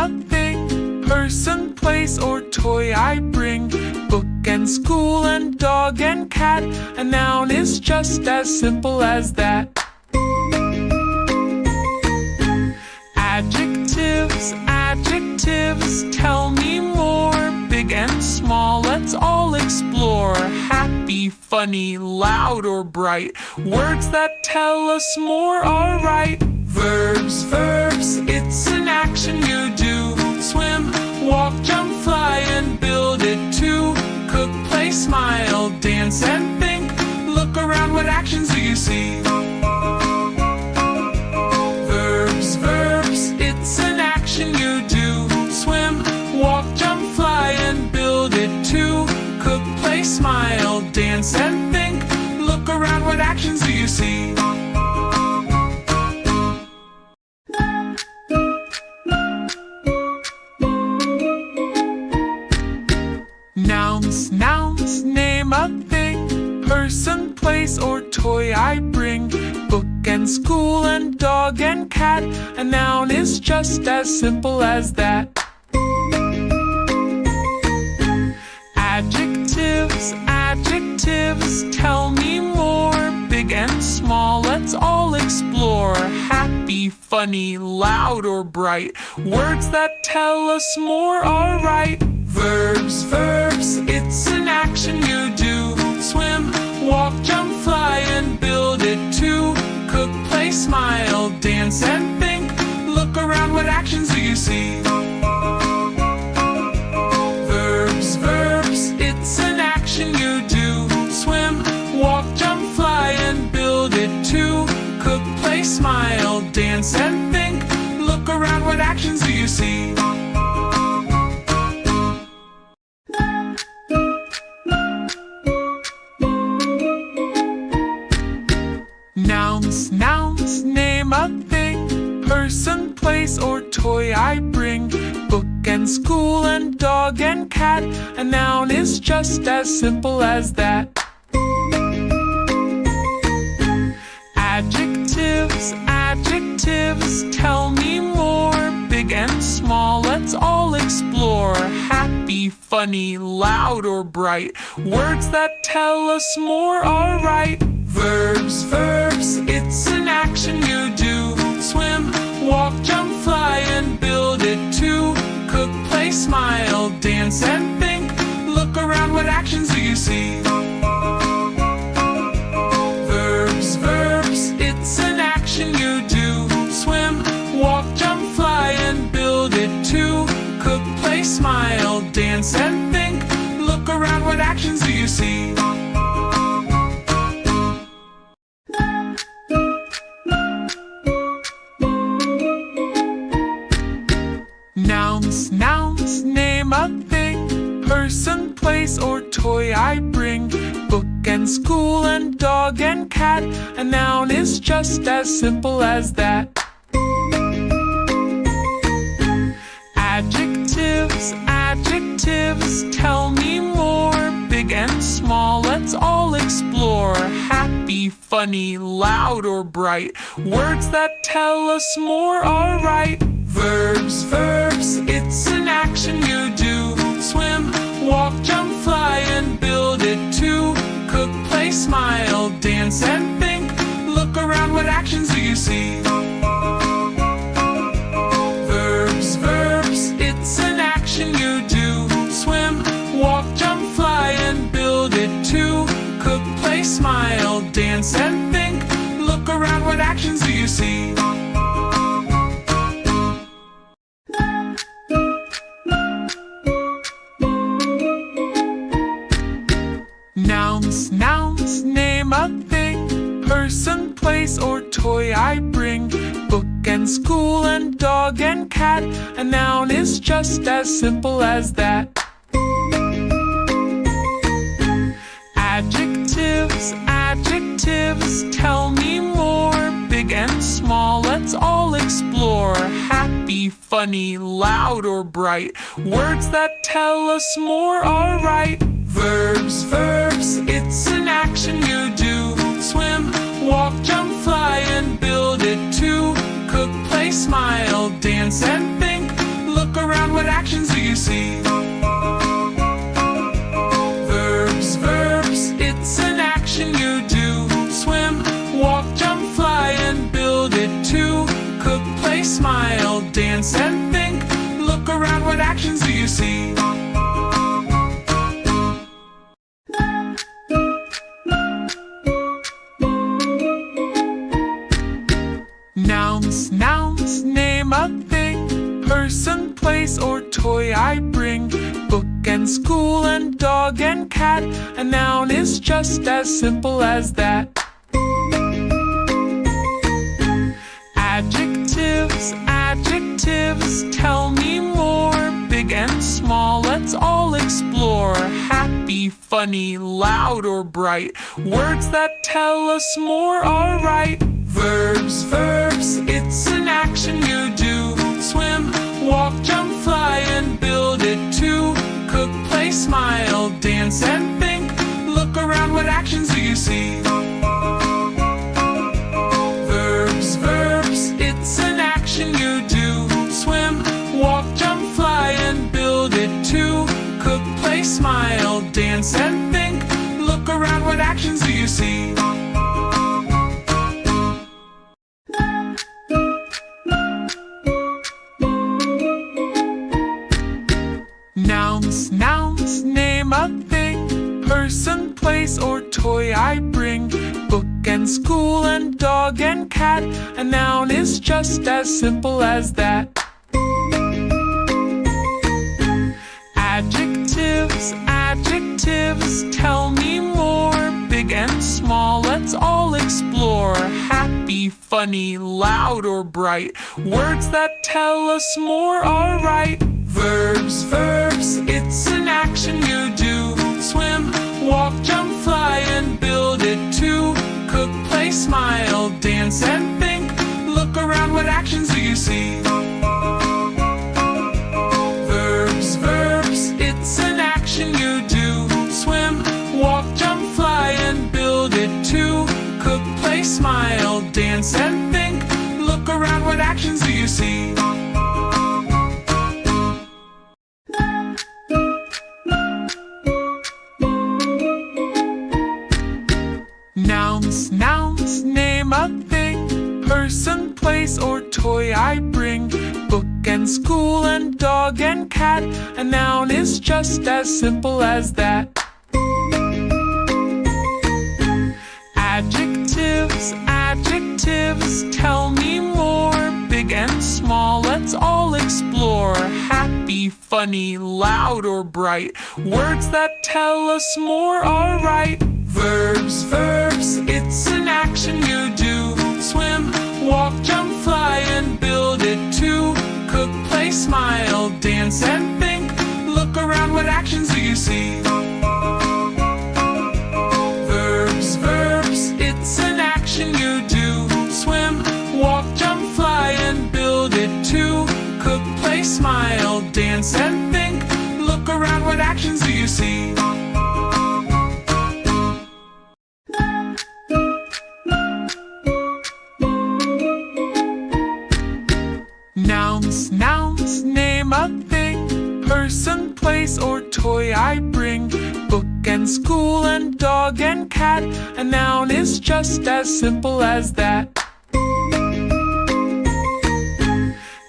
a thing, person, place, or toy I bring. Book and school and dog and cat. A noun is just as simple as that. Adjectives, adjectives, tell me more. Big and small, let's all explore. Happy, funny, loud, or bright. Words that tell us more are right. Verbs, verbs, it's an action you do. Swim, walk, jump, fly, and build it too. Cook, play, smile, dance, and think. Look around, what actions do you see? Verbs, verbs, it's an action you do. Swim, walk, jump, fly, and build it too. Cook, play, smile, dance, and think. Look around, what actions do you see? Nouns, nouns, name a thing, person, place, or toy I bring. Book and school and dog and cat. A noun is just as simple as that. Adjectives, adjectives, tell me more. Big and small, let's all explore. Happy, funny, loud, or bright. Words that tell us more are right. Verbs, verbs, it's an action you do. Swim, walk, jump, fly, and build it too. Cook, play, smile, dance, and think. Look around, what actions do you see? Verbs, verbs, it's an action you do. Swim, walk, jump, fly, and build it too. Cook, play, smile, dance, and think. Look around, what actions do you see? Nouns, nouns, name a thing, person, place, or toy I bring. Book and school and dog and cat. A noun is just as simple as that. Adjectives, adjectives, tell me more. Big and small, let's all explore. Happy, funny, loud, or bright. Words that tell us more are right. Verbs, verbs, it's an action you do. Swim, walk, jump, fly, and build it too. Cook, play, smile, dance, and think. Look around, what actions do you see? Verbs, verbs, it's an action you do. Swim, walk, jump, fly, and build it too. Cook, play, smile, dance, and think. Look around, what actions do you see? Nouns, nouns, name a thing, person, place, or toy I bring. Book and school and dog and cat. A noun is just as simple as that. Adjectives, adjectives, tell me more. Big and small, let's all explore. Happy, funny, loud, or bright. Words that tell us more are right. Verbs, verbs, it's an action you do. Swim, walk, jump, fly, and build it too. Cook, play, smile, dance, and think. Look around, what actions do you see? Verbs, verbs, it's an action you do. Swim, walk, jump, fly, and build it too. Cook, play, smile, dance, and think. Look around, what actions do you see? Nouns, nouns, name a thing, person, place, or toy I bring. Book and school and dog and cat. A noun is just as simple as that. Adjectives, adjectives, tell me more. Big and small, let's all explore. Happy, funny, loud, or bright. Words that tell us more are right. Verbs, verbs, it's an action you do. Swim, walk, jump, fly, and build it too. Cook, play, smile, dance, and think. Look what actions do you see? Verbs, verbs, it's an action you do. Swim, walk, jump, fly, and build it too. Cook, play, smile, dance, and think. Look around, what actions do you see? Nouns, nouns, name a thing. Person, place, or toy I bring. Book and school and dog and cat. A noun is just as simple as that. Adjectives, adjectives, tell me more. Big and small, let's all explore. Happy, funny, loud, or bright. Words that tell us more are right. Verbs, verbs, it's an action you do. Swim, walk, jump, fly, and build it too. Cook, play, smile, dance, and think. Look around, what actions do you see? Verbs, verbs, it's an action you do. Swim, walk, jump, fly, and build it too. Cook, play, smile, dance, and think. Look around, what actions do you see? Nouns, nouns, name a thing. Person, place, or toy I bring. Book and school and dog and cat. A noun is just as simple as that. Adjectives, adjectives, tell me more. Big and small, let's all explore. Happy, funny, loud, or bright. Words that tell us more are right. Verbs, verbs, it's an action you do. Swim, walk, jump, fly, and build it too. Cook, play, smile, dance, and think. Look around, what actions do you see? Verbs, verbs, it's an action you do. Swim, walk, jump, fly, and build it too. Cook, play, smile, dance, and think. Look around, what actions do you see? Nouns, nouns, name a thing. Person, place, or toy I bring. Book and school and dog and cat. A noun is just as simple as that. Adjectives, adjectives, tell me more. Big and small, let's all explore. Happy, funny, loud, or bright. Words that tell us more are right. Verbs, verbs, it's an action you do. Swim, walk, jump, fly, and build it too. Cook, play, smile, dance, and think. Look around, what actions do you see? Verbs, verbs, it's an action you do. Swim, walk, jump, fly, and build it too. Cook, play, smile, dance, and think. Look around, what actions do you see? Nouns, nouns, name a thing. Person, place, or toy I bring. Book and school and dog and cat. A noun is just as simple as that.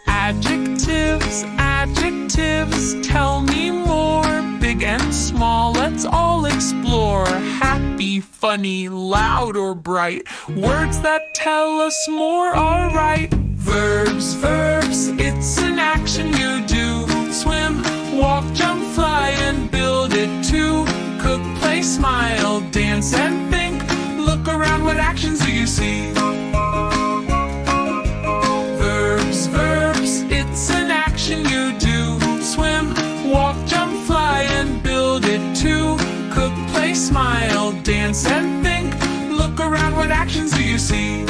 Adjectives, adjectives, tell me more. Big and small, let's all explore. Happy, funny, loud, or bright. Words that tell us more are right. Verbs, verbs, it's an action you do. Swim, walk, jump, fly, and build it too. Cook, play, smile, dance, and think. Look around, what actions do you see? Verbs, verbs, it's an action you do. Swim, walk, jump, fly, and build it too. Cook, play, smile, dance, and think. Look around, what actions do you see?